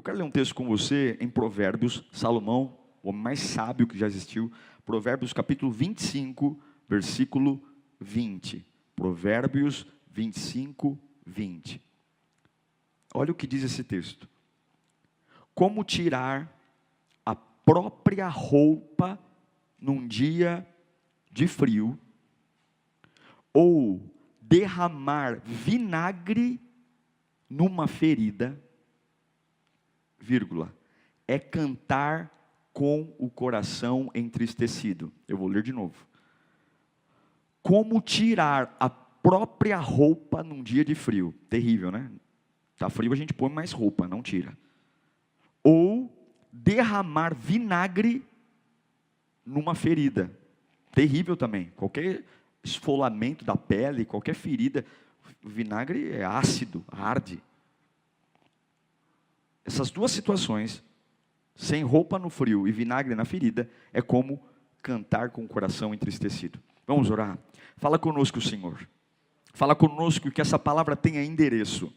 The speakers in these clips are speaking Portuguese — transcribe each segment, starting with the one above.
Eu quero ler um texto com você em Provérbios, Salomão, o homem mais sábio que já existiu. Provérbios capítulo 25, versículo 20. Provérbios 25, 20. Olha o que diz esse texto. Como tirar a própria roupa num dia de frio, ou derramar vinagre numa ferida, vírgula, é cantar com o coração entristecido. Eu vou ler de novo. Como tirar a própria roupa num dia de frio. Terrível, né? Tá frio, a gente põe mais roupa, não tira. Ou derramar vinagre numa ferida. Terrível também. Qualquer esfolamento da pele, qualquer ferida, o vinagre é ácido, arde. Essas duas situações, sem roupa no frio e vinagre na ferida, é como cantar com o coração entristecido. Vamos orar? Fala conosco, Senhor. Fala conosco, que essa palavra tenha endereço,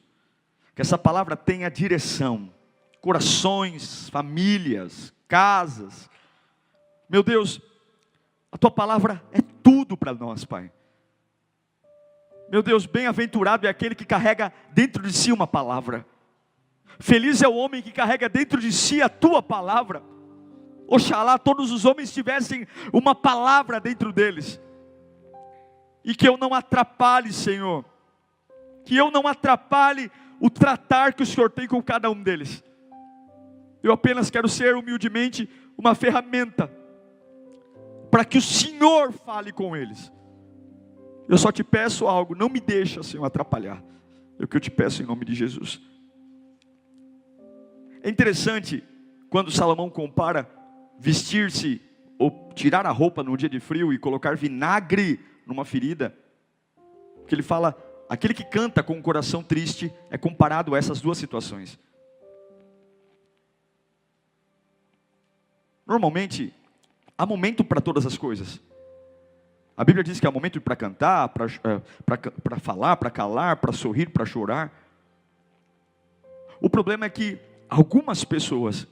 que essa palavra tenha direção, corações, famílias, casas. Meu Deus, a tua palavra é tudo para nós, Pai. Meu Deus, bem-aventurado é aquele que carrega dentro de si uma palavra. Feliz é o homem que carrega dentro de si a tua palavra. Oxalá todos os homens tivessem uma palavra dentro deles. E que eu não atrapalhe, Senhor. Que eu não atrapalhe o tratar que o Senhor tem com cada um deles. Eu apenas quero ser humildemente uma ferramenta para que o Senhor fale com eles. Eu só te peço algo, não me deixa, Senhor, atrapalhar. É o que eu te peço em nome de Jesus. É interessante, quando Salomão compara vestir-se, ou tirar a roupa num dia de frio e colocar vinagre numa ferida, porque ele fala, aquele que canta com o coração triste, é comparado a essas duas situações. Normalmente, há momento para todas as coisas. A Bíblia diz que há momento para cantar, para falar, para calar, para sorrir, para chorar. O problema é que algumas pessoas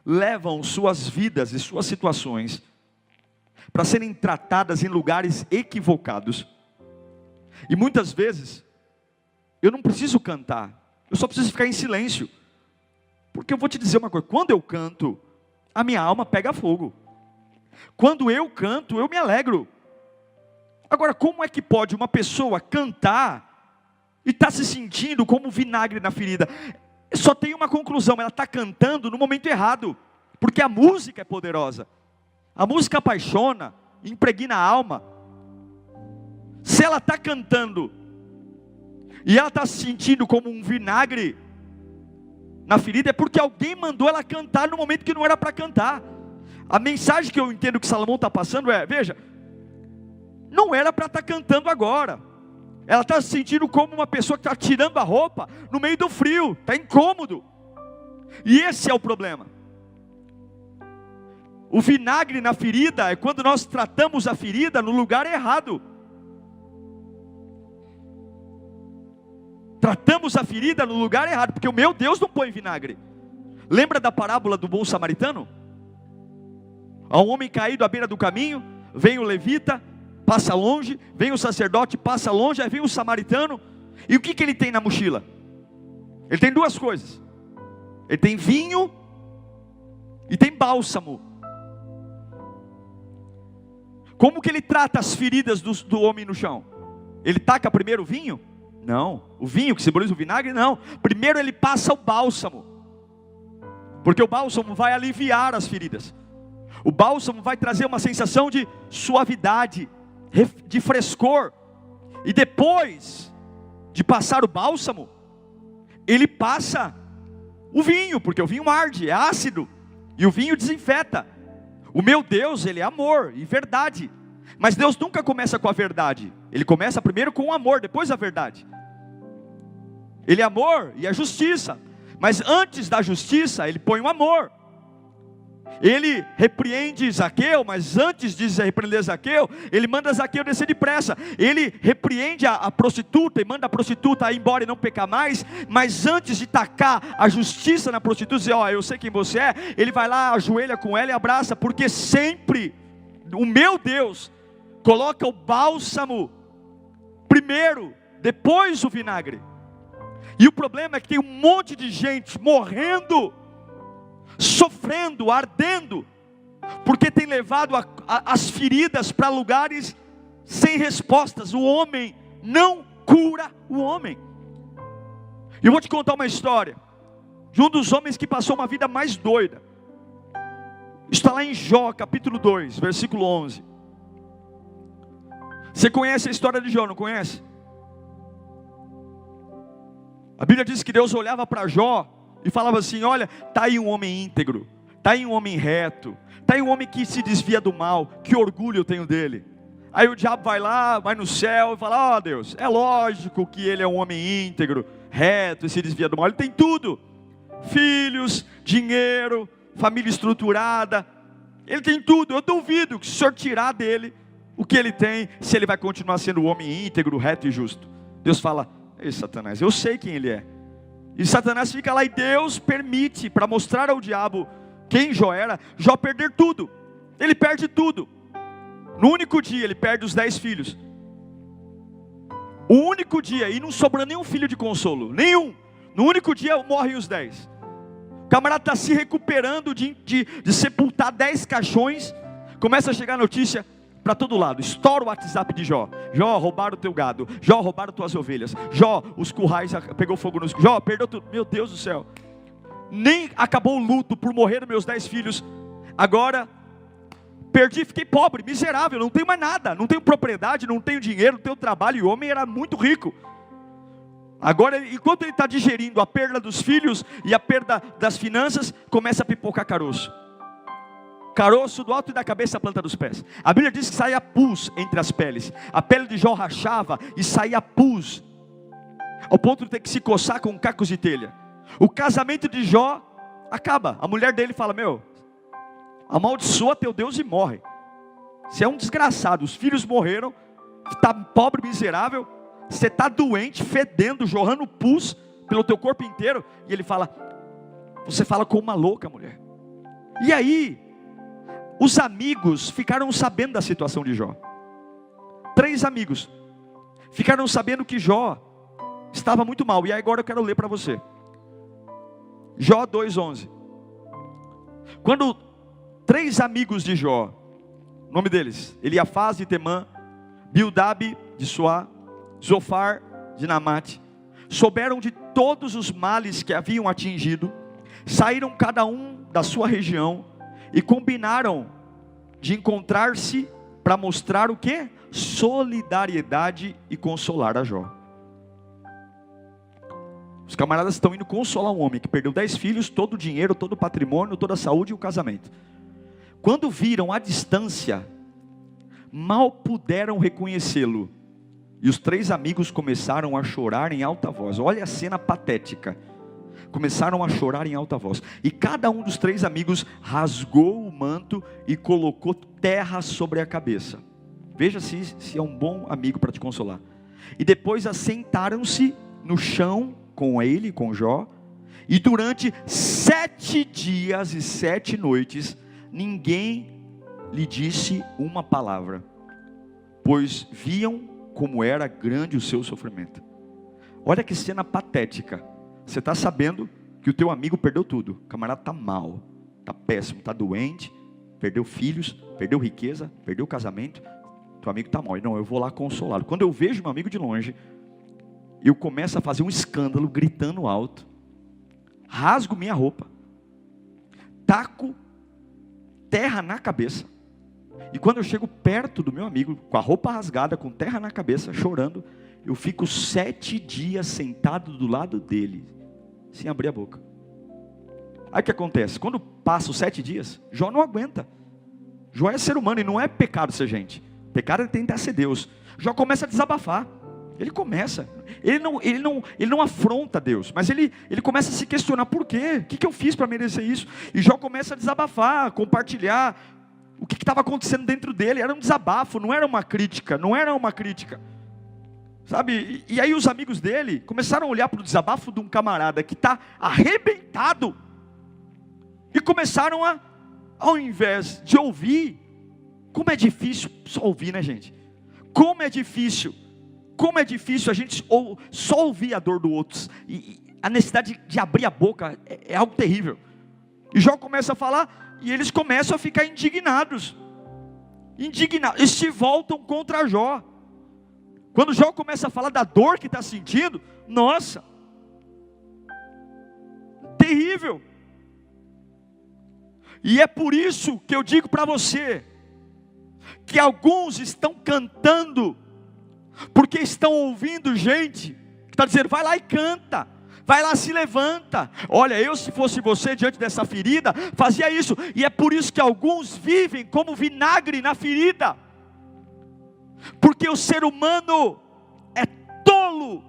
levam suas vidas e suas situações para serem tratadas em lugares equivocados. E muitas vezes, eu não preciso cantar, eu só preciso ficar em silêncio. Porque eu vou te dizer uma coisa, quando eu canto, a minha alma pega fogo. Quando eu canto, eu me alegro. Agora, como é que pode uma pessoa cantar e estar se sentindo como vinagre na ferida? Só tem uma conclusão, ela está cantando no momento errado. Porque a música é poderosa. A música apaixona, impregna a alma. Se ela está cantando e ela está se sentindo como um vinagre na ferida, é porque alguém mandou ela cantar no momento que não era para cantar. A mensagem que eu entendo que Salomão está passando é, veja, não era para estar cantando agora. Ela está se sentindo como uma pessoa que está tirando a roupa no meio do frio, está incômodo. E esse é o problema. O vinagre na ferida é quando nós tratamos a ferida no lugar errado. Tratamos a ferida no lugar errado, porque o meu Deus não põe vinagre. Lembra da parábola do bom samaritano? Há um homem caído à beira do caminho, vem o levita, passa longe, vem o sacerdote, passa longe, aí vem o samaritano, e o que ele tem na mochila? Ele tem duas coisas, ele tem vinho e tem bálsamo. Como que ele trata as feridas do homem no chão? Ele taca primeiro o vinho? Não, o vinho que simboliza o vinagre, não. Primeiro ele passa o bálsamo, porque o bálsamo vai aliviar as feridas. O bálsamo vai trazer uma sensação de suavidade, de frescor. E depois de passar o bálsamo, ele passa o vinho, porque o vinho arde, é ácido, e o vinho desinfeta. O meu Deus, Ele é amor e verdade. Mas Deus nunca começa com a verdade. Ele começa primeiro com o amor, depois a verdade. Ele é amor e é justiça. Mas antes da justiça, Ele põe o amor. Ele repreende Zaqueu, mas antes de repreender Zaqueu, ele manda Zaqueu descer depressa. Ele repreende a prostituta e manda a prostituta ir embora e não pecar mais. Mas antes de tacar a justiça na prostituta, dizer, ó, eu sei quem você é, ele vai lá, ajoelha com ela e abraça, porque sempre o meu Deus coloca o bálsamo primeiro, depois o vinagre. E o problema é que tem um monte de gente morrendo, sofrendo, ardendo, porque tem levado as feridas para lugares sem respostas. O homem não cura o homem. E eu vou te contar uma história de um dos homens que passou uma vida mais doida. Está lá em Jó, capítulo 2, versículo 11. Você conhece a história de Jó, não conhece? A Bíblia diz que Deus olhava para Jó e falava assim, olha, está aí um homem íntegro, está aí um homem reto, está aí um homem que se desvia do mal, que orgulho eu tenho dele. Aí o diabo vai lá, vai no céu e fala, ó Deus, é lógico que ele é um homem íntegro, reto e se desvia do mal, ele tem tudo, filhos, dinheiro, família estruturada, ele tem tudo. Eu duvido que se o Senhor tirar dele o que ele tem, se ele vai continuar sendo um homem íntegro, reto e justo. Deus fala, ei Satanás, eu sei quem ele é. E Satanás fica lá e Deus permite, para mostrar ao diabo quem Jó era, Jó perder tudo. Ele perde tudo. No único dia ele perde os 10 filhos. O único dia, e não sobrou nenhum filho de consolo, nenhum. No único dia morrem os 10. O camarada está se recuperando de sepultar 10 caixões. Começa a chegar notícia para todo lado, estoura o WhatsApp de Jó. Jó, roubaram o teu gado. Jó, roubaram tuas ovelhas. Jó, os currais pegou fogo nos... Jó, perdeu tudo. Meu Deus do céu. Nem acabou o luto por morrer dos meus 10 filhos. Agora, perdi, fiquei pobre, miserável, não tenho mais nada. Não tenho propriedade, não tenho dinheiro, não tenho trabalho. E o homem era muito rico. Agora, enquanto ele está digerindo a perda dos filhos e a perda das finanças, começa a pipocar caroço. Caroço do alto e da cabeça à planta dos pés. A Bíblia diz que saía pus entre as peles. A pele de Jó rachava e saía pus, ao ponto de ter que se coçar com cacos de telha. O casamento de Jó acaba. A mulher dele fala, meu, amaldiçoa teu Deus e morre. Você é um desgraçado, os filhos morreram, está pobre, miserável, você está doente, fedendo, jorrando pus pelo teu corpo inteiro. E ele fala, você fala como uma louca, mulher. E aí, os amigos ficaram sabendo da situação de Jó. 3 amigos ficaram sabendo que Jó estava muito mal. E agora eu quero ler para você. Jó 2:11. Quando 3 amigos de Jó, o nome deles, Eliafaz de Temã, Bildade de Suá, Zofar de Namate, souberam de todos os males que haviam atingido, saíram cada um da sua região e combinaram de encontrar-se para mostrar o quê? Solidariedade e consolar a Jó. Os camaradas estão indo consolar um homem que perdeu 10 filhos, todo o dinheiro, todo o patrimônio, toda a saúde e o casamento. Quando viram à distância, mal puderam reconhecê-lo. E os 3 amigos começaram a chorar em alta voz. Olha a cena patética. Começaram a chorar em alta voz. E cada um dos 3 amigos rasgou o manto e colocou terra sobre a cabeça. Veja se é um bom amigo para te consolar. E depois assentaram-se no chão com ele, com Jó. E durante 7 dias e 7 noites, ninguém lhe disse uma palavra, pois viam como era grande o seu sofrimento. Olha que cena patética. Você está sabendo que o teu amigo perdeu tudo. O camarada está mal, está péssimo, está doente, perdeu filhos, perdeu riqueza, perdeu casamento. Teu amigo está mal. Não, eu vou lá consolá-lo. Quando eu vejo meu amigo de longe, eu começo a fazer um escândalo, gritando alto, rasgo minha roupa, taco terra na cabeça. E quando eu chego perto do meu amigo, com a roupa rasgada, com terra na cabeça, chorando, eu fico 7 dias sentado do lado dele, sem abrir a boca. Aí o que acontece? Quando passa os 7 dias, Jó não aguenta. Jó é ser humano e não é pecado ser gente. Pecado é tentar ser Deus. Jó começa a desabafar. Ele começa, ele não afronta Deus, mas ele começa a se questionar: por quê? O que eu fiz para merecer isso? E Jó começa a desabafar, compartilhar o que estava acontecendo dentro dele. Era um desabafo, não era uma crítica, sabe? E aí os amigos dele começaram a olhar para o desabafo de um camarada que está arrebentado, e começaram ao invés de ouvir, como é difícil só ouvir, né, gente? Como é difícil a gente só ouvir a dor do outro, e a necessidade de abrir a boca é algo terrível. E Jó começa a falar, e eles começam a ficar indignados, e se voltam contra Jó. Quando Jó começa a falar da dor que está sentindo, nossa, terrível. E é por isso que eu digo para você, que alguns estão cantando, porque estão ouvindo gente que está dizendo: vai lá e canta, vai lá, se levanta. Olha, eu, se fosse você, diante dessa ferida, fazia isso. E é por isso que alguns vivem como vinagre na ferida, porque o ser humano é tolo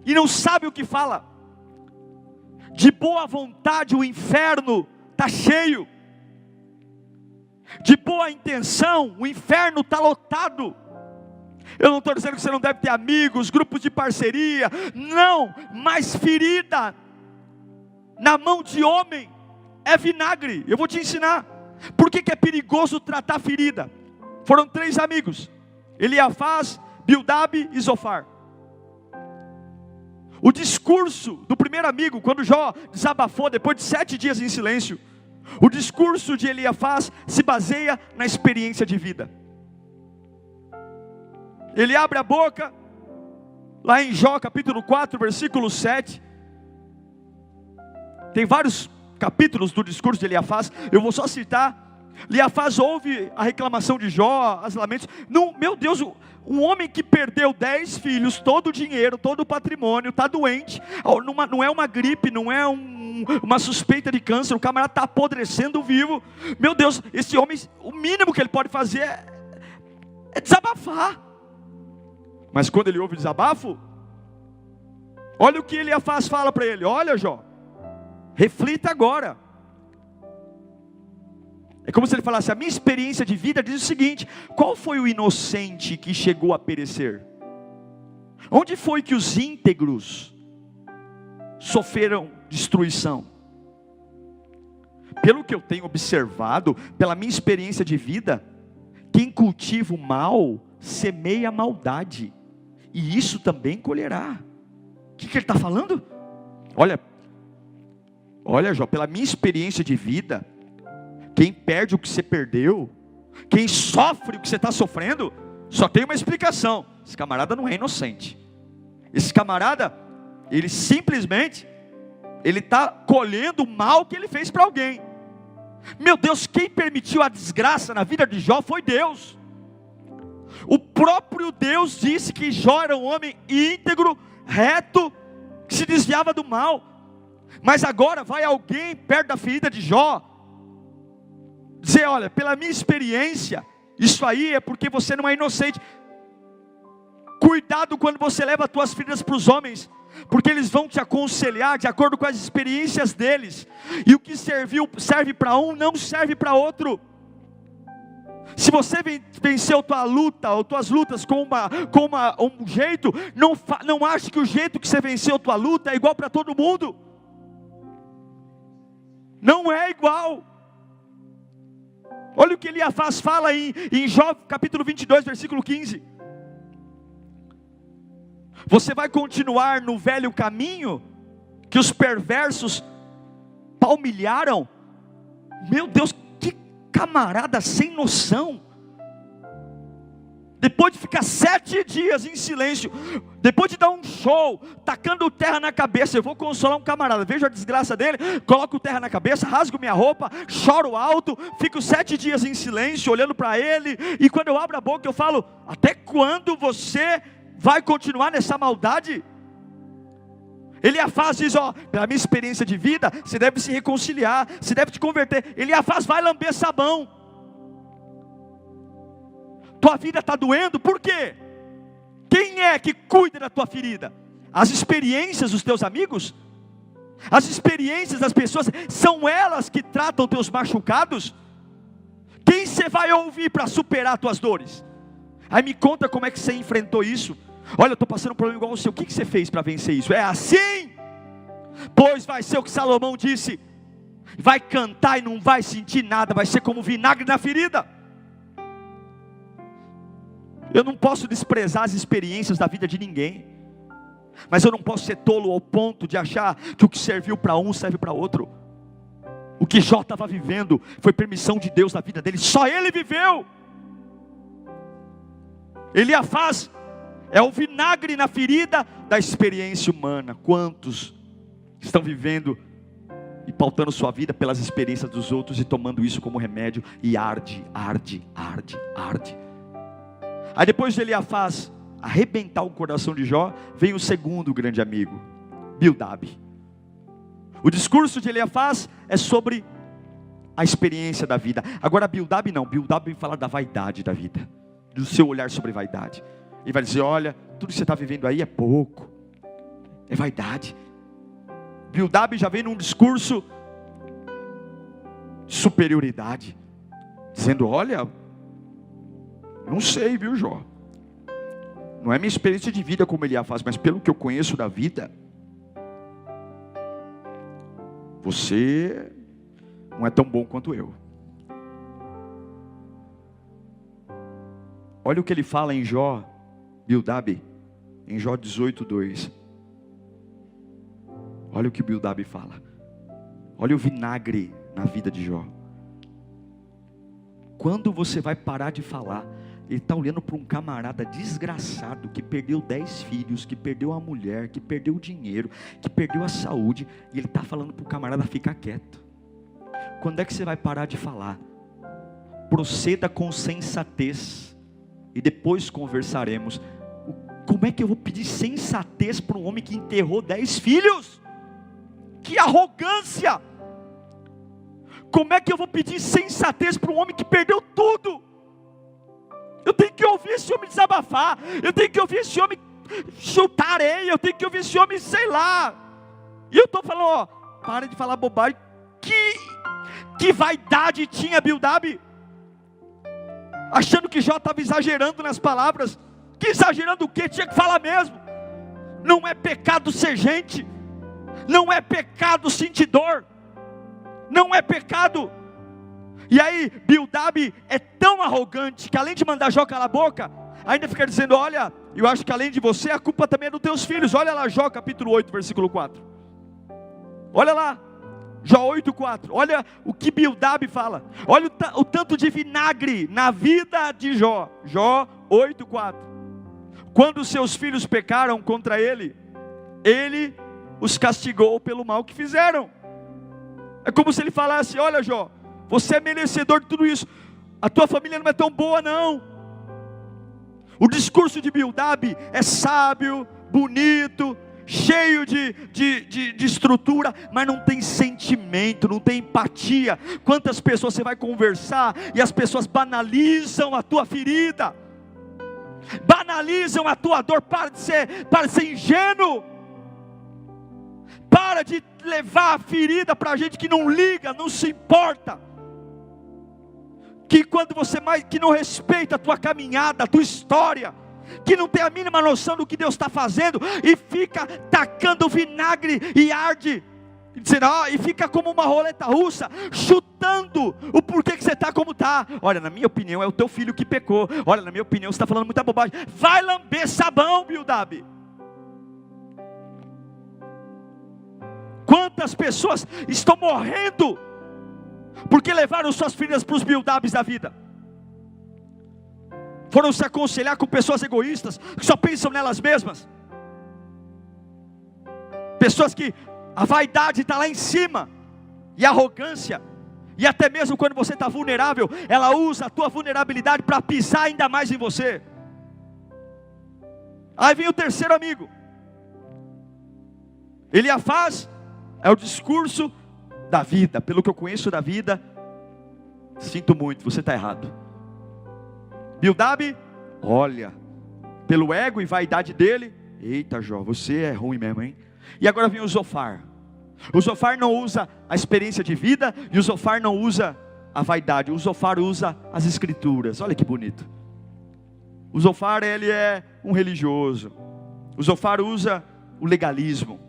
e não sabe o que fala. De boa vontade o inferno está cheio, de boa intenção o inferno está lotado. Eu não estou dizendo que você não deve ter amigos, grupos de parceria, não, mas ferida na mão de homem é vinagre. Eu vou te ensinar por que é perigoso tratar ferida. Foram 3 amigos: Eliafaz, Bildade e Zofar. O discurso do primeiro amigo, quando Jó desabafou depois de 7 dias em silêncio, o discurso de Eliafaz se baseia na experiência de vida. Ele abre a boca, lá em Jó capítulo 4, versículo 7. Tem vários capítulos do discurso de Eliafaz, eu vou só citar. Eliafaz ouve a reclamação de Jó, as lamentos. Não, meu Deus, um homem que perdeu 10 filhos, todo o dinheiro, todo o patrimônio, está doente, não é uma gripe, não é uma suspeita de câncer, o camarada está apodrecendo vivo. Meu Deus, esse homem, o mínimo que ele pode fazer é desabafar. Mas quando ele ouve o desabafo, olha o que Eliafaz fala para ele: olha, Jó, reflita agora. É como se ele falasse: a minha experiência de vida diz o seguinte: qual foi o inocente que chegou a perecer? Onde foi que os íntegros sofreram destruição? Pelo que eu tenho observado, pela minha experiência de vida, quem cultiva o mal, semeia a maldade, e isso também colherá. O que ele está falando? Olha, Jó, pela minha experiência de vida, quem perde o que você perdeu, quem sofre o que você está sofrendo, só tem uma explicação: esse camarada não é inocente. Esse camarada, ele simplesmente, ele está colhendo o mal que ele fez para alguém. Meu Deus, quem permitiu a desgraça na vida de Jó foi Deus. O próprio Deus disse que Jó era um homem íntegro, reto, que se desviava do mal. Mas agora vai alguém perto da ferida de Jó dizer: olha, pela minha experiência, isso aí é porque você não é inocente. Cuidado quando você leva as tuas feridas para os homens, porque eles vão te aconselhar de acordo com as experiências deles, e o que serve para um, não serve para outro. Se você venceu tua luta, ou tuas lutas com um jeito, não ache que o jeito que você venceu tua luta é igual para todo mundo. Não é igual. Olha o que Eliafaz fala em Jó capítulo 22, versículo 15. Você vai continuar no velho caminho que os perversos palmilharam? Meu Deus, que camarada sem noção. Depois de ficar 7 dias em silêncio, depois de dar um show, tacando terra na cabeça, eu vou consolar um camarada, vejo a desgraça dele, coloco terra na cabeça, rasgo minha roupa, choro alto, fico 7 dias em silêncio, olhando para ele, e quando eu abro a boca eu falo: até quando você vai continuar nessa maldade? Eliafaz diz: ó, pela minha experiência de vida, você deve se reconciliar, você deve te converter. Eliafaz vai lamber sabão. Tua vida está doendo, por quê? Quem é que cuida da tua ferida? As experiências dos teus amigos? As experiências das pessoas, são elas que tratam teus machucados? Quem você vai ouvir para superar as tuas dores? Aí me conta como é que você enfrentou isso. Olha, eu estou passando um problema igual o seu, o que você fez para vencer isso? É assim? Pois vai ser o que Salomão disse, vai cantar e não vai sentir nada, vai ser como vinagre na ferida. Eu não posso desprezar as experiências da vida de ninguém, mas eu não posso ser tolo ao ponto de achar que o que serviu para um serve para outro. O que Jó estava vivendo foi permissão de Deus na vida dele, só ele viveu. Eliafaz é o vinagre na ferida da experiência humana. Quantos estão vivendo e pautando sua vida pelas experiências dos outros e tomando isso como remédio e arde. Aí depois de Eliafaz arrebentar o coração de Jó, vem o segundo grande amigo, Bildade. O discurso de Eliafaz é sobre a experiência da vida. Agora Bildade não, Bildade vem falar da vaidade da vida, do seu olhar sobre vaidade. Ele vai dizer, olha, tudo que você está vivendo aí é pouco, é vaidade. Bildade já vem num discurso de superioridade, dizendo, olha, não sei, viu, Jó, não é minha experiência de vida como Eliafaz, mas pelo que eu conheço da vida, você não é tão bom quanto eu. Olha o que ele fala em Jó, Bildade, em Jó 18:2. Olha o que Bildade fala. Olha o vinagre na vida de Jó. Quando você vai parar de falar, ele está olhando para um camarada desgraçado, que perdeu 10 filhos, que perdeu a mulher, que perdeu o dinheiro, que perdeu a saúde, e ele está falando para o camarada ficar quieto. Quando é que você vai parar de falar? Proceda com sensatez, e depois conversaremos. Como é que eu vou pedir sensatez para um homem que enterrou 10 filhos? Que arrogância! Como é que eu vou pedir sensatez para um homem que perdeu tudo? Eu tenho que ouvir esse homem desabafar, eu tenho que ouvir esse homem chutar areia, eu tenho que ouvir esse homem, sei lá. E eu estou falando, ó, para de falar bobagem. Que vaidade tinha Bildade, achando que Jó estava exagerando nas palavras. Que exagerando o quê? Tinha que falar mesmo. Não é pecado ser gente, não é pecado sentir dor, não é pecado. E aí Bildade é tão arrogante que além de mandar Jó calar a boca, ainda fica dizendo, olha, eu acho que além de você a culpa também é dos teus filhos. Olha lá Jó capítulo 8 versículo 4. Olha lá Jó 8:4. Olha o que Bildade fala. Olha o tanto de vinagre na vida de Jó. Jó 8:4. Quando seus filhos pecaram contra ele, ele os castigou pelo mal que fizeram. É como se ele falasse, olha Jó, você é merecedor de tudo isso, a tua família não é tão boa não. O discurso de Bildade é sábio, bonito, cheio de estrutura, mas não tem sentimento, não tem empatia. Quantas pessoas você vai conversar e as pessoas banalizam a tua ferida, banalizam a tua dor. Para de ser ingênuo, para de levar a ferida para gente que não liga, não se importa, que quando você que não respeita a tua caminhada, a tua história, que não tem a mínima noção do que Deus está fazendo, e fica tacando vinagre e arde, dizendo, e fica como uma roleta russa, chutando o porquê que você está como está. Olha, na minha opinião é o teu filho que pecou, olha, na minha opinião você está falando muita bobagem. Vai lamber sabão, Bildade. Quantas pessoas estão morrendo porque levaram suas filhas para os Bildades da vida, foram se aconselhar com pessoas egoístas, que só pensam nelas mesmas, pessoas que a vaidade está lá em cima, e a arrogância, e até mesmo quando você está vulnerável, ela usa a tua vulnerabilidade para pisar ainda mais em você. Aí vem o terceiro amigo, Eliafaz, é o discurso da vida. Pelo que eu conheço da vida, sinto muito, você está errado. Bildade, olha, pelo ego e vaidade dele. Eita, Jó, você é ruim mesmo, hein? E agora vem o Zofar. O Zofar não usa a experiência de vida, e o Zofar não usa a vaidade. O Zofar usa as escrituras. Olha que bonito. O Zofar, ele é um religioso. O Zofar usa o legalismo.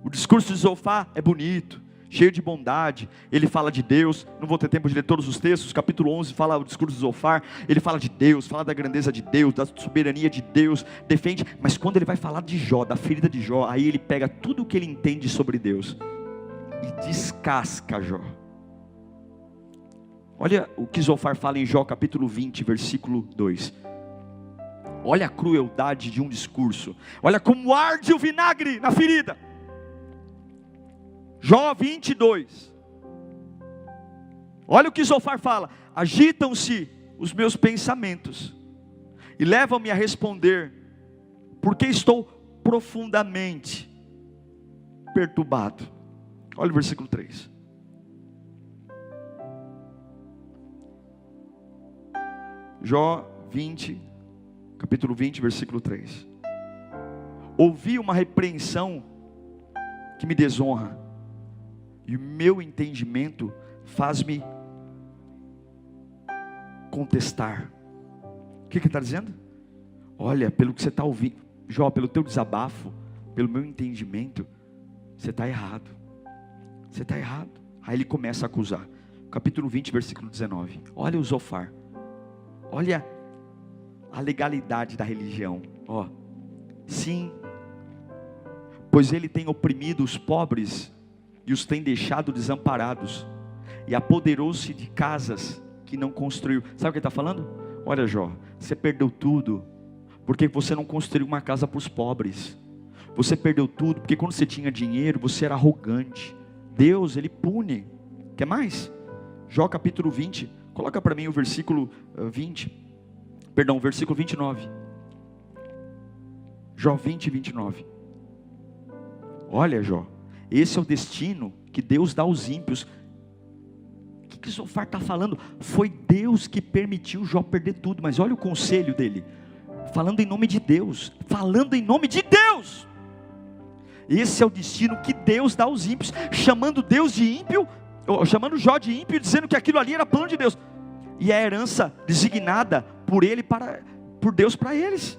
O discurso de Zofar é bonito, cheio de bondade. Ele fala de Deus. Não vou ter tempo de ler todos os textos. Capítulo 11 fala o discurso de Zofar. Ele fala de Deus, fala da grandeza de Deus, da soberania de Deus, defende. Mas quando ele vai falar de Jó, da ferida de Jó, aí ele pega tudo o que ele entende sobre Deus e descasca Jó. Olha o que Zofar fala em Jó capítulo 20, versículo 2. Olha a crueldade de um discurso. Olha como arde o vinagre na ferida. Jó 22. Olha o que Zofar fala. Agitam-se os meus pensamentos e levam-me a responder, porque estou profundamente perturbado. Olha o versículo 3. Jó 20, capítulo 20, versículo 3. Ouvi uma repreensão que me desonra, e o meu entendimento faz-me contestar. O que ele está dizendo? Olha, pelo que você está ouvindo, Jó, pelo teu desabafo, pelo meu entendimento, você está errado. Você está errado. Aí ele começa a acusar. Capítulo 20, versículo 19. Olha o Zofar. Olha a legalidade da religião. Ó, sim, pois ele tem oprimido os pobres e os tem deixado desamparados, e apoderou-se de casas que não construiu. Sabe o que ele está falando? Olha, Jó, você perdeu tudo porque você não construiu uma casa para os pobres. Você perdeu tudo porque quando você tinha dinheiro você era arrogante. Deus, ele pune. Quer mais? Jó capítulo 20. Coloca para mim o versículo 29. Jó 20, 29. Olha, Jó, esse é o destino que Deus dá aos ímpios. O que Zofar está falando? Foi Deus que permitiu Jó perder tudo. Mas olha o conselho dele, falando em nome de Deus. Falando em nome de Deus. Esse é o destino que Deus dá aos ímpios, chamando Deus de ímpio, chamando Jó de ímpio, dizendo que aquilo ali era plano de Deus, e a herança designada por ele, por Deus para eles.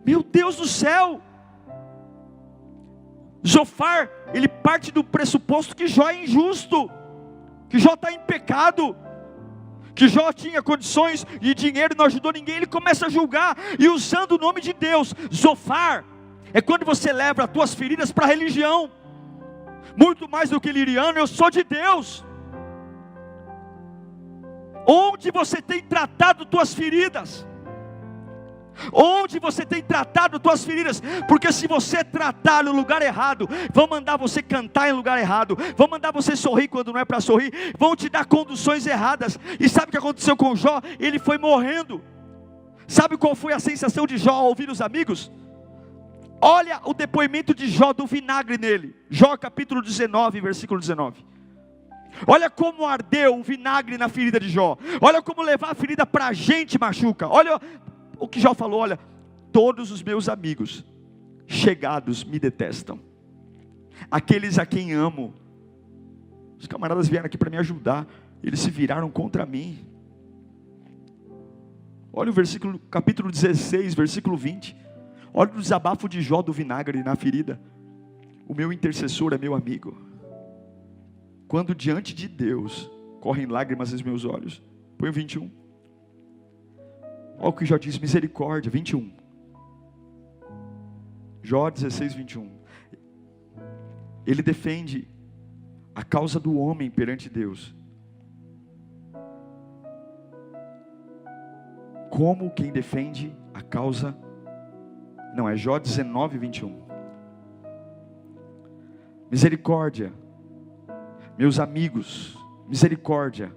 Meu Deus do céu! Zofar, ele parte do pressuposto que Jó é injusto, que Jó está em pecado, que Jó tinha condições e dinheiro, não ajudou ninguém. Ele começa a julgar e usando o nome de Deus. Zofar é quando você leva as tuas feridas para a religião. Muito mais do que liriano, eu sou de Deus. Onde você tem tratado tuas feridas? Onde você tem tratado tuas feridas? Porque se você tratar no lugar errado, vão mandar você cantar em lugar errado, vão mandar você sorrir quando não é para sorrir, vão te dar conduções erradas. E sabe o que aconteceu com Jó? Ele foi morrendo. Sabe qual foi a sensação de Jó ao ouvir os amigos? Olha o depoimento de Jó, do vinagre nele. Jó capítulo 19, versículo 19. Olha como ardeu o vinagre na ferida de Jó. Olha como levar a ferida para a gente machuca. Olha o que Jó falou. Olha, todos os meus amigos chegados me detestam, aqueles a quem amo. Os camaradas vieram aqui para me ajudar, eles se viraram contra mim. Olha o versículo, capítulo 16, versículo 20. Olha o desabafo de Jó do vinagre na ferida. O meu intercessor é meu amigo, quando diante de Deus correm lágrimas dos meus olhos. Põe o 21. Olha o que Jó diz, misericórdia, 21. Jó 16, 21. Ele defende a causa do homem perante Deus, como quem defende a causa. Não, é Jó 19, 21. Misericórdia, meus amigos, misericórdia,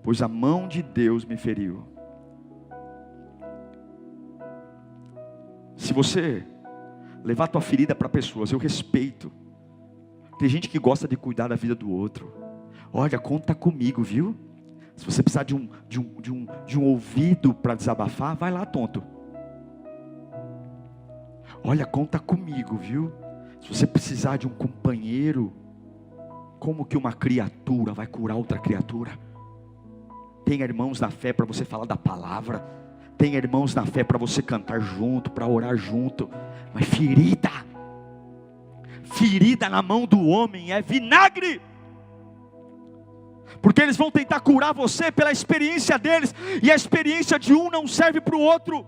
pois a mão de Deus me feriu. Se você levar a tua ferida para pessoas, eu respeito. Tem gente que gosta de cuidar da vida do outro. Olha, conta comigo, viu? Se você precisar de um ouvido para desabafar, vai lá, tonto. Olha, conta comigo, viu? Se você precisar de um companheiro, como que uma criatura vai curar outra criatura? Tenha irmãos na fé para você falar da palavra. Tenha irmãos na fé para você cantar junto, para orar junto. Mas ferida na mão do homem é vinagre. Porque eles vão tentar curar você pela experiência deles, e a experiência de um não serve para o outro.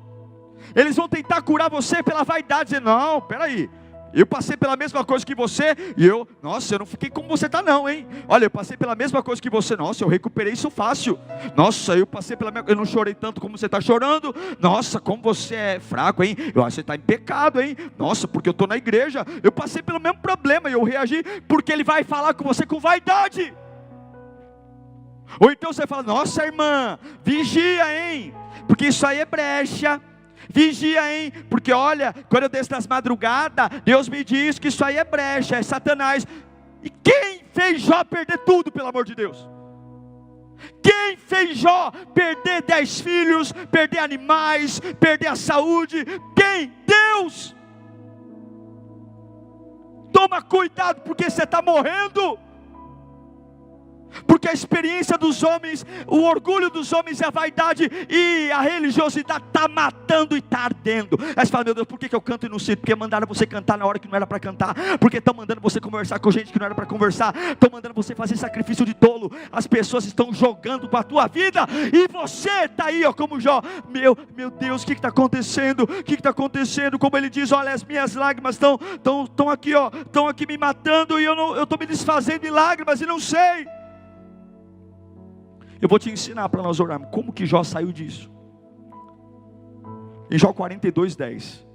Eles vão tentar curar você pela vaidade, dizer, não, peraí, eu passei pela mesma coisa que você, e eu não fiquei como você está não, hein? Olha, eu passei pela mesma coisa que você, nossa, eu recuperei isso fácil. Nossa, eu passei pela mesma, eu não chorei tanto como você está chorando. Nossa, como você é fraco, hein? Eu acho que você está em pecado, hein? Nossa, porque eu estou na igreja, eu passei pelo mesmo problema, e eu reagi, porque ele vai falar com você com vaidade. Ou então você fala, nossa irmã, vigia, hein? Porque isso aí é brecha. Vigia, hein? Porque olha, quando eu desço das madrugadas, Deus me diz que isso aí é brecha, é Satanás. E quem fez Jó perder tudo, pelo amor de Deus? Quem fez Jó perder 10 filhos, perder animais, perder a saúde? Quem? Deus! Toma cuidado, porque você está morrendo. Porque a experiência dos homens, o orgulho dos homens e a vaidade e a religiosidade está matando e está ardendo. Aí você fala, meu Deus, por que eu canto e não sinto? Porque mandaram você cantar na hora que não era para cantar. Porque estão mandando você conversar com gente que não era para conversar. Estão mandando você fazer sacrifício de tolo. As pessoas estão jogando com a tua vida, e você está aí, ó, como Jó. Meu Deus, o que está acontecendo? O que está acontecendo? Como ele diz, olha, as minhas lágrimas estão aqui, ó, estão aqui me matando, e eu estou me desfazendo em lágrimas e não sei. Eu vou te ensinar para nós orarmos como que Jó saiu disso. Em Jó 42:10,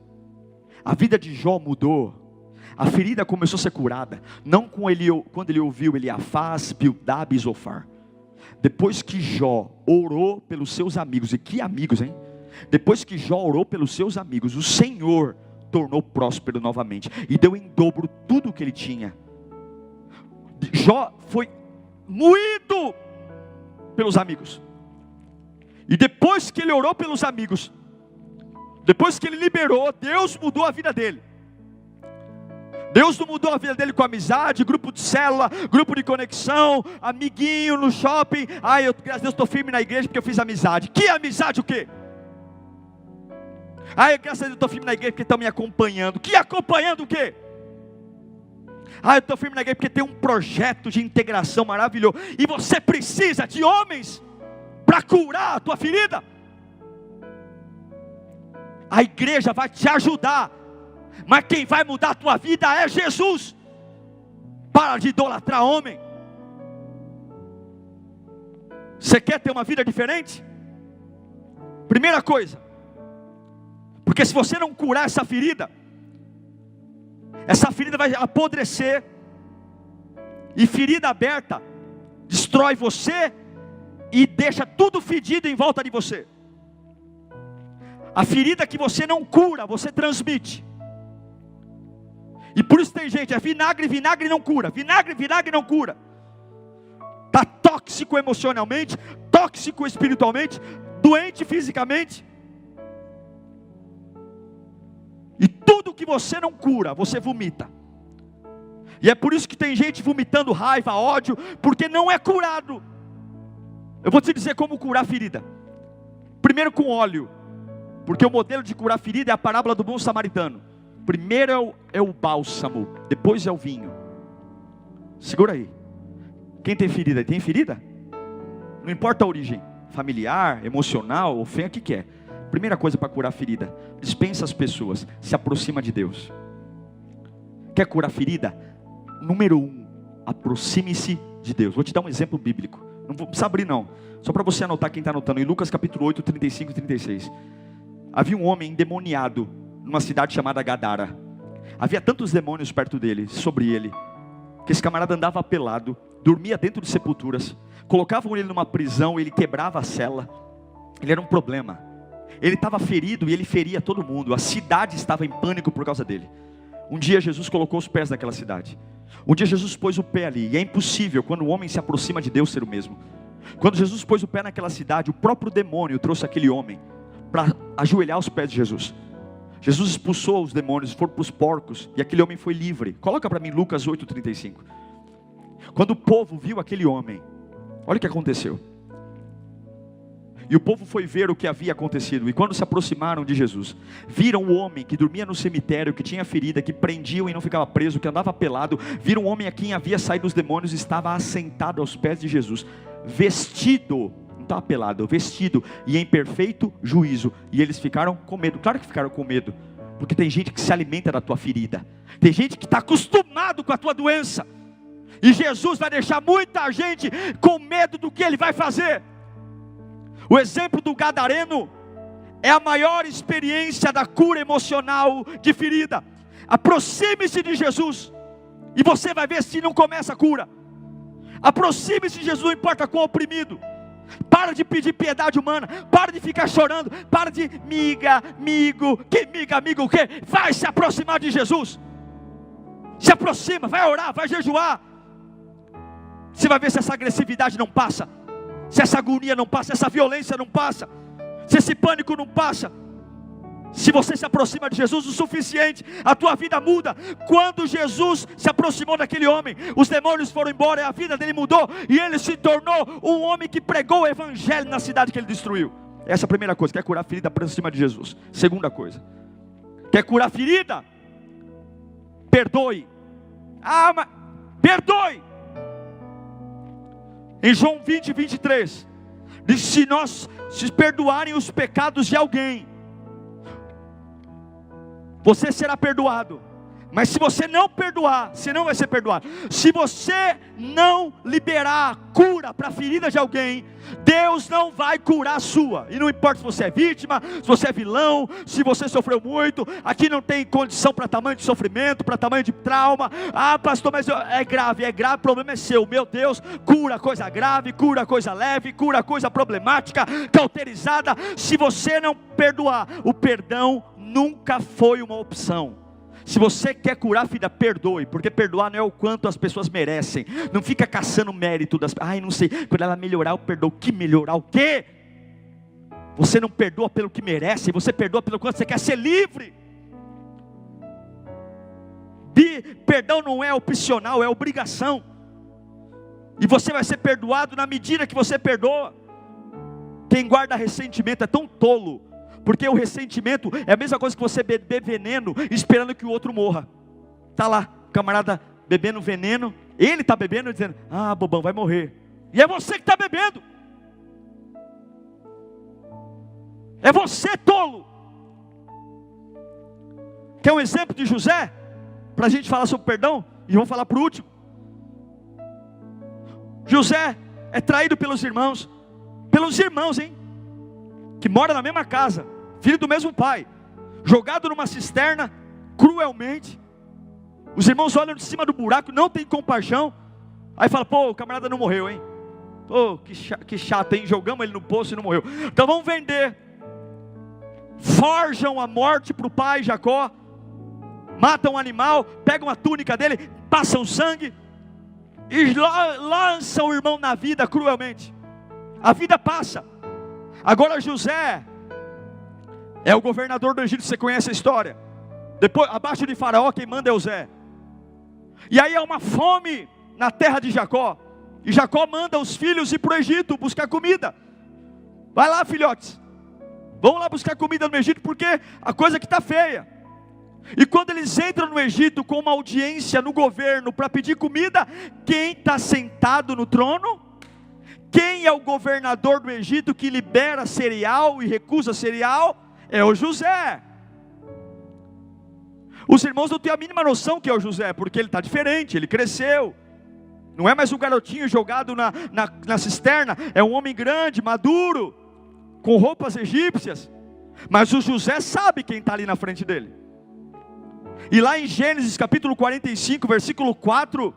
a vida de Jó mudou. A ferida começou a ser curada, não quando ele ouviu Eliafaz, Bildad e Zofar. Depois que Jó orou pelos seus amigos, e que amigos, hein? Depois que Jó orou pelos seus amigos, o Senhor tornou próspero novamente, e deu em dobro tudo o que ele tinha. Jó foi moído pelos amigos, e depois que ele orou pelos amigos, depois que ele liberou, Deus mudou a vida dele. Deus não mudou a vida dele com amizade, grupo de célula, grupo de conexão, amiguinho no shopping. Eu, graças a Deus, estou firme na igreja porque eu fiz amizade. Que amizade o quê? Graças a Deus, eu estou firme na igreja porque estão me acompanhando. Que acompanhando o quê? Eu estou firme na igreja porque tem um projeto de integração maravilhoso. E você precisa de homens para curar a tua ferida. A igreja vai te ajudar, mas quem vai mudar a tua vida é Jesus. Para de idolatrar homem. Você quer ter uma vida diferente? Primeira coisa, porque se você não curar essa ferida vai apodrecer, e ferida aberta destrói você e deixa tudo fedido em volta de você. A ferida que você não cura, você transmite. E por isso tem gente, vinagre não cura, vinagre não cura. Está tóxico emocionalmente, tóxico espiritualmente, doente fisicamente. E tudo que você não cura, você vomita. E é por isso que tem gente vomitando raiva, ódio, porque não é curado. Eu vou te dizer como curar ferida. Primeiro com óleo, porque o modelo de curar ferida é a parábola do bom samaritano. Primeiro é o bálsamo, depois é o vinho. Segura aí. Quem tem ferida? Tem ferida? Não importa a origem, familiar, emocional, ofensa, o que quer. Primeira coisa para curar ferida: dispensa as pessoas, se aproxima de Deus. Quer curar ferida? Número 1, aproxime-se de Deus. Vou te dar um exemplo bíblico, não precisa abrir não, só para você anotar, quem está anotando. Em Lucas capítulo 8, 35 e 36. Havia um homem endemoniado numa cidade chamada Gadara. Havia tantos demônios perto dele, sobre ele, que esse camarada andava pelado, dormia dentro de sepulturas, colocavam ele numa prisão, ele quebrava a cela. Ele era um problema. Ele estava ferido e ele feria todo mundo. A cidade estava em pânico por causa dele. Um dia Jesus colocou os pés naquela cidade. Um dia Jesus pôs o pé ali. E é impossível, quando o homem se aproxima de Deus, ser o mesmo. Quando Jesus pôs o pé naquela cidade, o próprio demônio trouxe aquele homem para ajoelhar aos pés de Jesus. Jesus expulsou os demônios, foram para os porcos, e aquele homem foi livre. Coloca para mim Lucas 8,35. Quando o povo viu aquele homem, olha o que aconteceu. E o povo foi ver o que havia acontecido, e quando se aproximaram de Jesus, viram o homem que dormia no cemitério, que tinha ferida, que prendiam e não ficava preso, que andava pelado. Viram um homem a quem havia saído os demônios, estava assentado aos pés de Jesus, vestido, não estava pelado, vestido e em perfeito juízo. E eles ficaram com medo. Claro que ficaram com medo, porque tem gente que se alimenta da tua ferida, tem gente que está acostumado com a tua doença, e Jesus vai deixar muita gente com medo do que Ele vai fazer. O exemplo do gadareno é a maior experiência da cura emocional de ferida. Aproxime-se de Jesus e você vai ver se não começa a cura. Aproxime-se de Jesus, não importa quão oprimido. Para de pedir piedade humana, para de ficar chorando, para de amigo, o quê? Vai se aproximar de Jesus. Se aproxima, vai orar, vai jejuar. Você vai ver se essa agressividade não passa, se essa agonia não passa, se essa violência não passa, se esse pânico não passa. Se você se aproxima de Jesus o suficiente, a tua vida muda. Quando Jesus se aproximou daquele homem, os demônios foram embora e a vida dele mudou, e ele se tornou um homem que pregou o evangelho na cidade que ele destruiu. Essa é a primeira coisa. Quer curar a ferida, aproxima de Jesus. Segunda coisa, quer curar a ferida? Perdoe. Mas perdoe. Em João 20, 23, diz: se perdoarem os pecados de alguém, você será perdoado. Mas se você não perdoar, você não vai ser perdoado. Se você não liberar cura para a ferida de alguém, Deus não vai curar a sua. E não importa se você é vítima, se você é vilão, se você sofreu muito. Aqui não tem condição para tamanho de sofrimento, para tamanho de trauma. Pastor, mas é grave, o problema é seu. Meu Deus, cura coisa grave, cura coisa leve, cura coisa problemática, cauterizada. Se você não perdoar, o perdão nunca foi uma opção. Se você quer curar a vida, perdoe, porque perdoar não é o quanto as pessoas merecem. Não fica caçando mérito das pessoas. Não sei, quando ela melhorar eu perdoo. Que melhorar o quê? Você não perdoa pelo que merece, você perdoa pelo quanto você quer ser livre. Perdão não é opcional, é obrigação. E você vai ser perdoado na medida que você perdoa. Quem guarda ressentimento é tão tolo, porque o ressentimento é a mesma coisa que você beber veneno esperando que o outro morra. Está lá, camarada bebendo veneno, ele está bebendo e dizendo: bobão, vai morrer. E é você que está bebendo. É você, tolo. Quer um exemplo de José? Para a gente falar sobre perdão, e vamos falar para o último. José é traído pelos irmãos, hein? Que mora na mesma casa, filho do mesmo pai, jogado numa cisterna, cruelmente. Os irmãos olham de cima do buraco, não tem compaixão. Aí fala: o camarada não morreu, hein? Que chato, hein? Jogamos ele no poço e não morreu. Então vamos vender. Forjam a morte para o pai Jacó, matam um animal, pegam a túnica dele, passam sangue e lançam o irmão na vida cruelmente. A vida passa. Agora José é o governador do Egito, você conhece a história. Depois, abaixo de Faraó, quem manda é José. E aí há uma fome na terra de Jacó, e Jacó manda os filhos ir para o Egito buscar comida. Vai lá, filhotes, vão lá buscar comida no Egito, porque a coisa que está feia. E quando eles entram no Egito com uma audiência no governo para pedir comida, quem está sentado no trono? Quem é o governador do Egito que libera cereal e recusa cereal? É o José. Os irmãos não têm a mínima noção que é o José, porque ele está diferente, ele cresceu. Não é mais um garotinho jogado na cisterna, é um homem grande, maduro, com roupas egípcias. Mas o José sabe quem está ali na frente dele. E lá em Gênesis capítulo 45, versículo 4,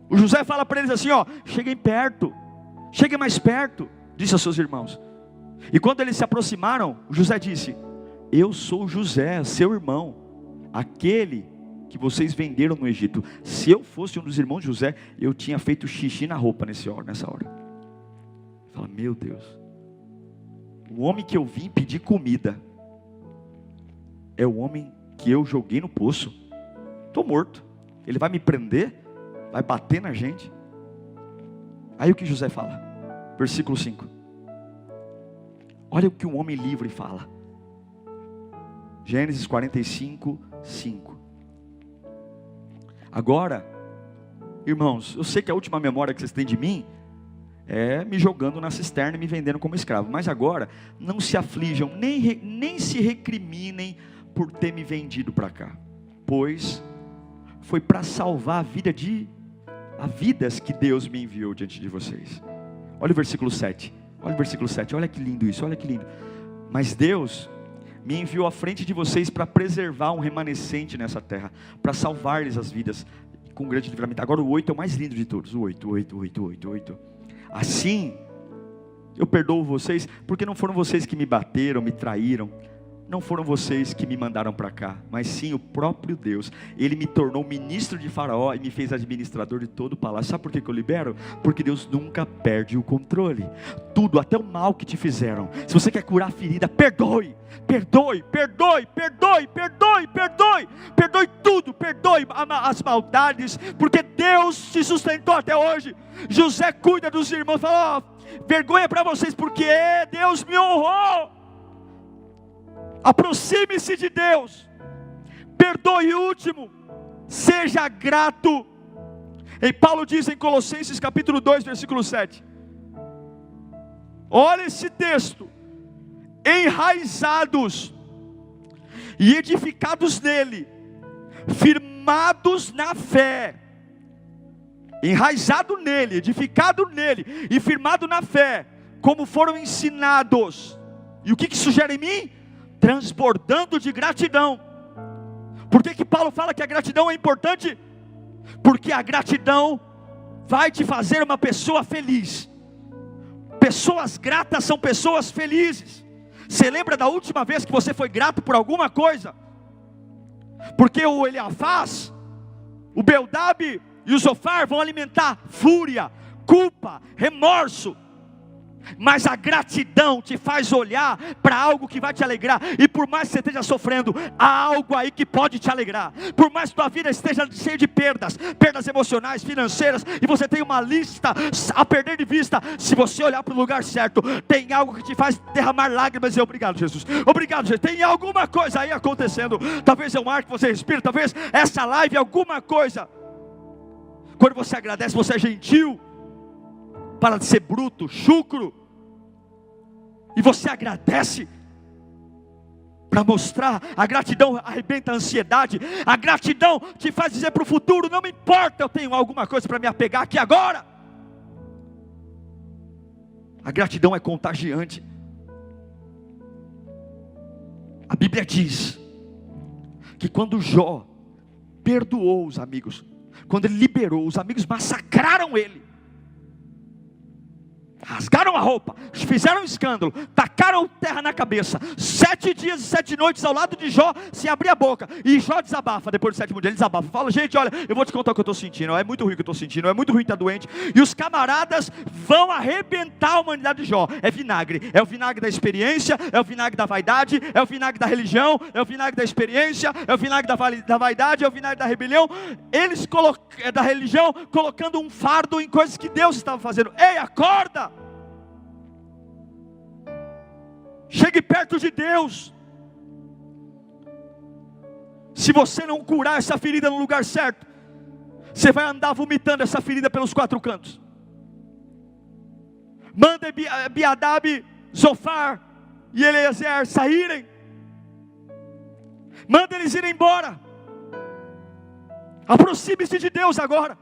o José fala para eles assim: cheguem perto, cheguem mais perto, disse aos seus irmãos. E quando eles se aproximaram, José disse: eu sou José, seu irmão, aquele que vocês venderam no Egito. Se eu fosse um dos irmãos de José, eu tinha feito xixi na roupa nessa hora. Fala, meu Deus, o homem que eu vim pedir comida é o homem que eu joguei no poço. Estou morto. Ele vai me prender, vai bater na gente. Aí o que José fala? Versículo 5. Olha o que um homem livre fala. Gênesis 45, 5. Agora, irmãos, eu sei que a última memória que vocês têm de mim é me jogando na cisterna e me vendendo como escravo. Mas agora, não se aflijam, nem se recriminem por ter me vendido para cá. Pois foi para salvar a vidas que Deus me enviou diante de vocês. Olha o versículo 7. Olha o versículo 7. Olha que lindo isso, olha que lindo. Mas Deus me enviou à frente de vocês para preservar um remanescente nessa terra, para salvar-lhes as vidas com grande livramento. Agora o 8 é o mais lindo de todos. O 8. Assim, eu perdoo vocês, porque não foram vocês que me bateram, me traíram. Não foram vocês que me mandaram para cá, mas sim o próprio Deus. Ele me tornou ministro de Faraó e me fez administrador de todo o palácio. Sabe por que eu libero? Porque Deus nunca perde o controle. Tudo, até o mal que te fizeram. Se você quer curar a ferida, perdoe. Perdoe tudo, perdoe as maldades, porque Deus te sustentou até hoje. José cuida dos irmãos, fala, vergonha para vocês, porque Deus me honrou. Aproxime-se de Deus, perdoe. Último, seja grato. E Paulo diz em Colossenses capítulo 2, versículo 7, olha esse texto: enraizados e edificados nele, firmados na fé. Enraizado nele, edificado nele e firmado na fé, como foram ensinados. E o que isso gera em mim? Transbordando de gratidão. Por que Paulo fala que a gratidão é importante? Porque a gratidão vai te fazer uma pessoa feliz. Pessoas gratas são pessoas felizes. Você lembra da última vez que você foi grato por alguma coisa? Porque o Eliafaz, o Beldab e o Zofar vão alimentar fúria, culpa, remorso. Mas a gratidão te faz olhar para algo que vai te alegrar. E por mais que você esteja sofrendo, há algo aí que pode te alegrar. Por mais que tua vida esteja cheia de perdas emocionais, financeiras, e você tem uma lista a perder de vista, se você olhar para o lugar certo, tem algo que te faz derramar lágrimas e dizer, obrigado Jesus, obrigado Jesus. Tem alguma coisa aí acontecendo. Talvez é um ar que você respira, talvez essa live é alguma coisa. Quando você agradece, você é gentil. Para de ser bruto, chucro. E você agradece. Para mostrar, a gratidão arrebenta a ansiedade. A gratidão te faz dizer para o futuro, não me importa, eu tenho alguma coisa para me apegar aqui agora. A gratidão é contagiante. A Bíblia diz que quando Jó perdoou os amigos, quando ele liberou, os amigos massacraram ele. Rasgaram a roupa, fizeram um escândalo, tacaram terra na cabeça. 7 dias e 7 noites ao lado de Jó, sem abrir a boca. E Jó desabafa, depois do 7º dia ele desabafa. Fala, gente, olha, eu vou te contar o que eu estou sentindo. É muito ruim o que eu estou sentindo, é muito ruim estar doente. E os camaradas vão arrebentar a humanidade de Jó. É vinagre, é o vinagre da experiência, é o vinagre da vaidade, é o vinagre da religião, é o vinagre da experiência, é o vinagre da vaidade, é o vinagre da rebelião. Eles da religião, colocando um fardo em coisas que Deus estava fazendo. Ei, acorda! Chegue perto de Deus. Se você não curar essa ferida no lugar certo, você vai andar vomitando essa ferida pelos 4 cantos. Manda Abiadab, Zofar e Eliezer saírem. Manda eles irem embora. Aproxime-se de Deus agora.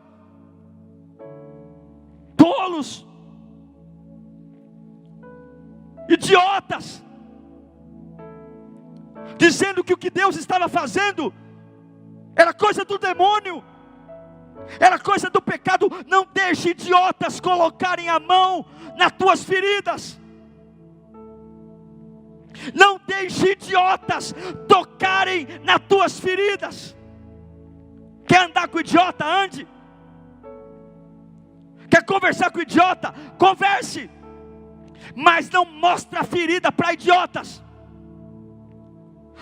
Tolos, idiotas, dizendo que o que Deus estava fazendo era coisa do demônio, era coisa do pecado. Não deixe idiotas colocarem a mão nas tuas feridas. Não deixe idiotas tocarem nas tuas feridas. Quer andar com o idiota? Ande. Quer conversar com o idiota? Converse. Mas não mostra a ferida para idiotas,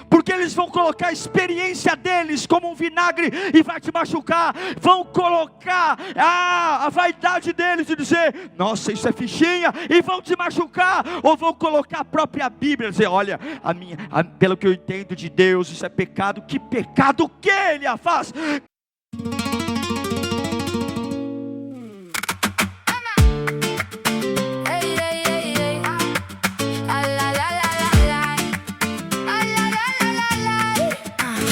porque eles vão colocar a experiência deles como um vinagre e vai te machucar. Vão colocar a vaidade deles e dizer: nossa, isso é fichinha, e vão te machucar. Ou vão colocar a própria Bíblia e dizer: olha, pelo que eu entendo de Deus, isso é pecado. Que pecado que ele a faz?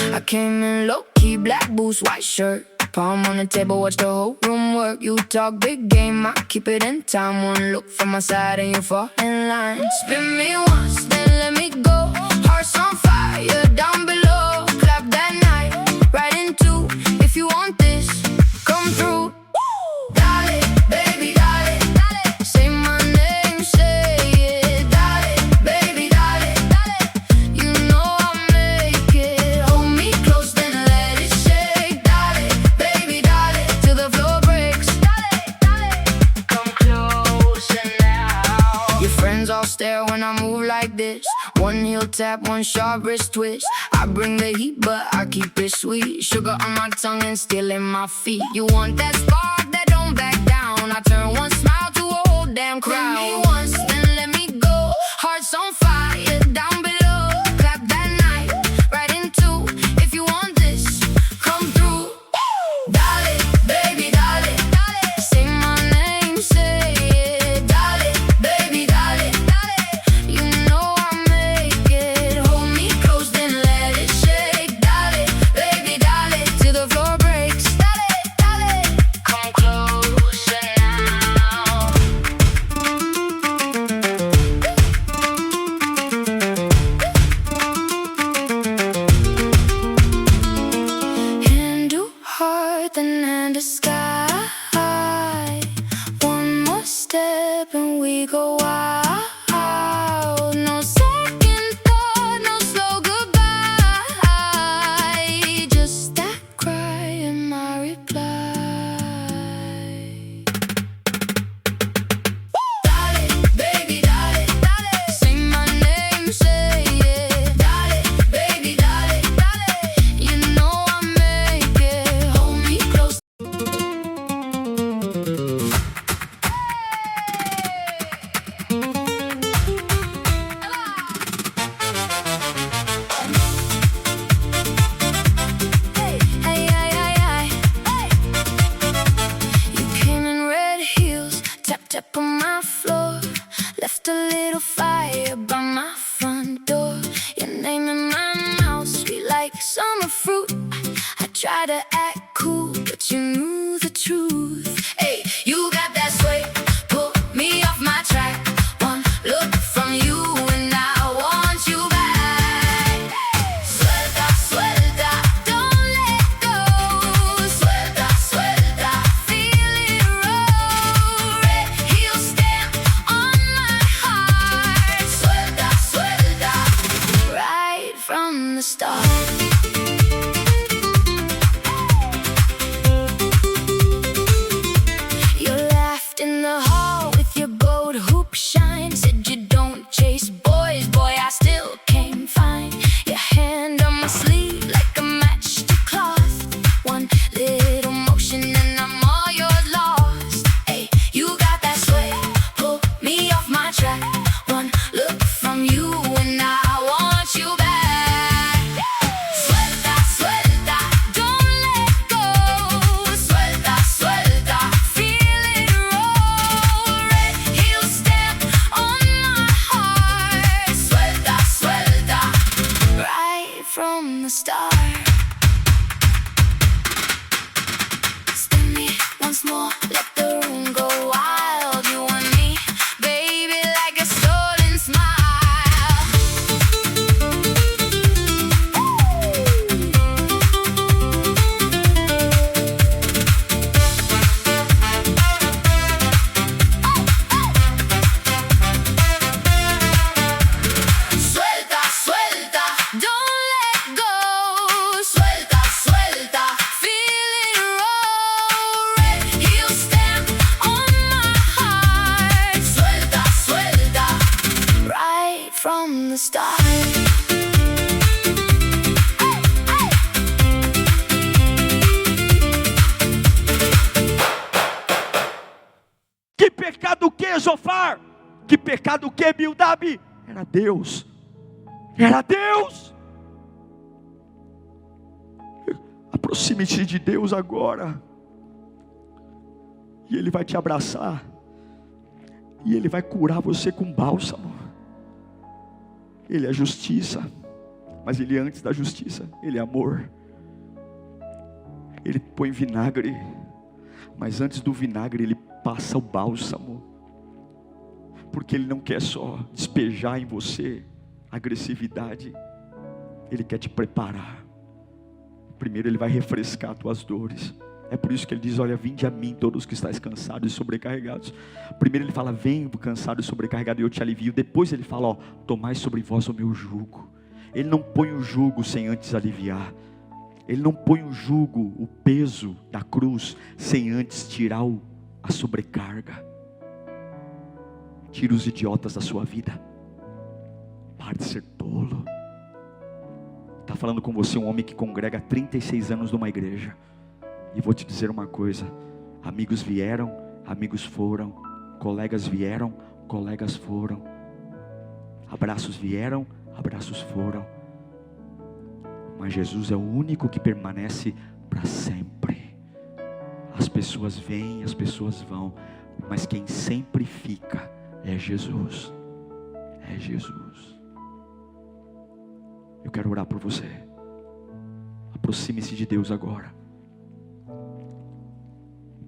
I came in low-key, black boots, white shirt, palm on the table, watch the whole room work. You talk big game, I keep it in time. One look from my side and you fall in line. Spin me once, then let me go. Hearts on fire, down below. Clap that night, right in two. If you want this, come through. Dale, baby, dale, dale. Say my name, say it. Dale, baby, dale, dale. You know I'll make it. Hold me close, then let it shake. Dale, baby, dale, till the floor breaks. Dale, dale. Come closer now. Your friends all stare when I move like this. One heel tap, one sharp wrist twist. I bring the heat, but I keep it sweet. Sugar on my tongue and still in my feet. You want that spark that don't back down. I turn one smile to a whole damn crowd. Bring me once, then let me go. Hearts on fire, down below. Clap that night, right in two. If you want this, come through. Dale, baby, dale, dale. Say my name, say it. Dale, baby, dale, dale. You know I'll make it. Hold me close, then let it shake. Dale, baby, dale, till the floor breaks. Dale, dale. Come closer now. Hand to heart, then hand to sky. One more step and we go wild. No second thought, no slow goodbye. Just that cry and my reply. Dale, baby, dale, dale. Say my name, say it. Dale, baby, dale, dale. You know I'll make it. Hold me close. Hey, hey, hey, hey, hey. You came in red heels, tap tap on my floor. Left a little fire by my front door. Your name in my mouth, sweet like summer fruit. I try to act cool, but you knew the truth. Hey, you got that sway, pull me off my track. One look from you and I want you back. Suelta, suelta, don't let go. Suelta, suelta, feel it roll. Red heel stamp on my heart. Suelta, suelta, right from the start. You laughed in the hall with your gold hoop shine. Said you don't chase boys, boy, I still came fine. Your hand on my sleeve like a match to cloth. One little motion and I'm all yours lost. Hey, you got that sway, pull me off my track. One look from you and I want you back. Suelta, suelta, don't let go. Suelta, suelta, feel it roll. Red heel stamp the start. Que pecado o que, Zofar? Que pecado o que, Bildab? Era Deus. Era Deus. Aproxime-se de Deus agora. E Ele vai te abraçar. E Ele vai curar você com bálsamo. Ele é justiça. Mas Ele é antes da justiça. Ele é amor. Ele põe vinagre. Mas antes do vinagre Ele passa o bálsamo. Porque Ele não quer só despejar em você agressividade. Ele quer te preparar. Primeiro Ele vai refrescar as tuas dores. É por isso que Ele diz, olha, vinde a mim todos que estáis cansados e sobrecarregados. Primeiro Ele fala, vem cansado e sobrecarregado e eu te alivio. Depois Ele fala, ó, tomai sobre vós o meu jugo. Ele não põe o jugo sem antes aliviar. Ele não põe o jugo, o peso da cruz, sem antes tirar a sobrecarga. Tira os idiotas da sua vida. Pare de ser tolo. Está falando com você um homem que congrega há 36 anos numa igreja. E vou te dizer uma coisa. Amigos vieram, amigos foram. Colegas vieram, colegas foram. Abraços vieram, abraços foram. Mas Jesus é o único que permanece para sempre. As pessoas vêm, as pessoas vão. Mas quem sempre fica é Jesus. É Jesus. Eu quero orar por você. Aproxime-se de Deus agora.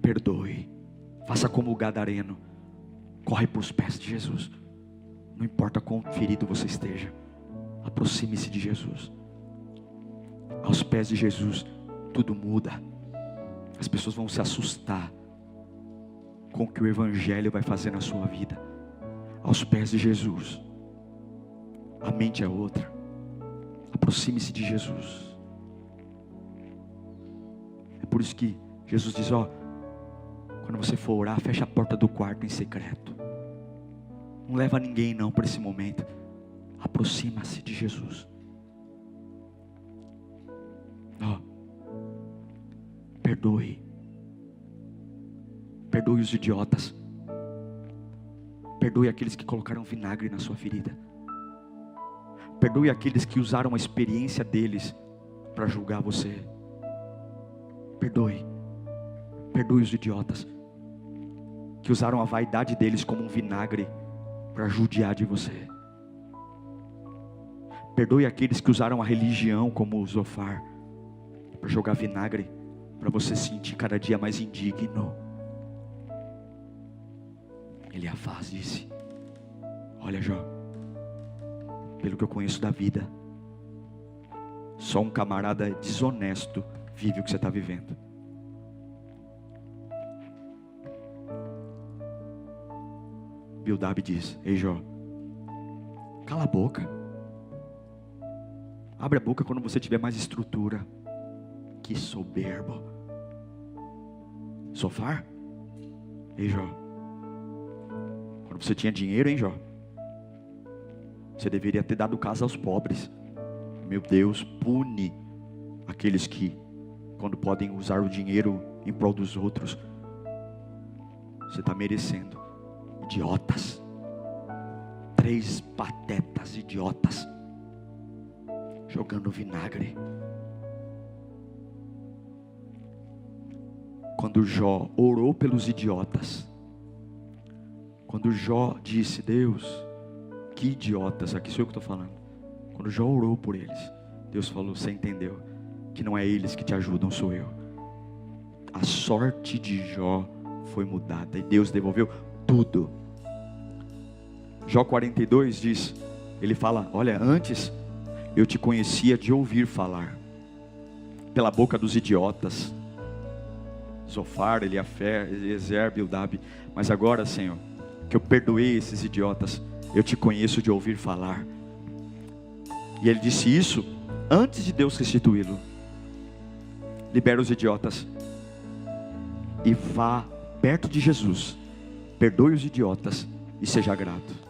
Perdoe. Faça como o gadareno. Corre para os pés de Jesus. Não importa quão ferido você esteja. Aproxime-se de Jesus. Aos pés de Jesus tudo muda. As pessoas vão se assustar com o que o Evangelho vai fazer na sua vida. Aos pés de Jesus a mente é outra. Aproxime-se de Jesus. É por isso que Jesus diz, ó, quando você for orar, fecha a porta do quarto em secreto. Não leva ninguém não para esse momento. Aproxima-se de Jesus. Ó, perdoe. Perdoe os idiotas. Perdoe aqueles que colocaram vinagre na sua ferida. Perdoe aqueles que usaram a experiência deles para julgar você. Perdoe. Perdoe os idiotas que usaram a vaidade deles como um vinagre para judiar de você. Perdoe aqueles que usaram a religião como o Zofar para jogar vinagre para você se sentir cada dia mais indigno. Eliafaz disse, olha Jó, pelo que eu conheço da vida, só um camarada desonesto vive o que você está vivendo. Bildab diz, ei Jó, cala a boca. Abre a boca quando você tiver mais estrutura. Que soberbo. Zofar? Ei Jó, quando você tinha dinheiro, hein Jó, você deveria ter dado casa aos pobres. Meu Deus, pune aqueles que, quando podem usar o dinheiro em prol dos outros, você está merecendo. Idiotas. 3 patetas idiotas jogando vinagre. Quando Jó orou pelos idiotas, quando Jó disse, Deus, que idiotas, aqui sou eu que estou falando. Quando Jó orou por eles, Deus falou, você entendeu que não é eles que te ajudam, sou eu. A sorte de Jó foi mudada e Deus devolveu tudo. Jó 42 diz, ele fala, olha, antes eu te conhecia de ouvir falar, pela boca dos idiotas, Zofar, Eliafé, Ezer, Bildab, mas agora, Senhor, que eu perdoei esses idiotas, eu te conheço de ouvir falar. E ele disse isso antes de Deus restituí-lo. Libera os idiotas e vá perto de Jesus, perdoe os idiotas e seja grato.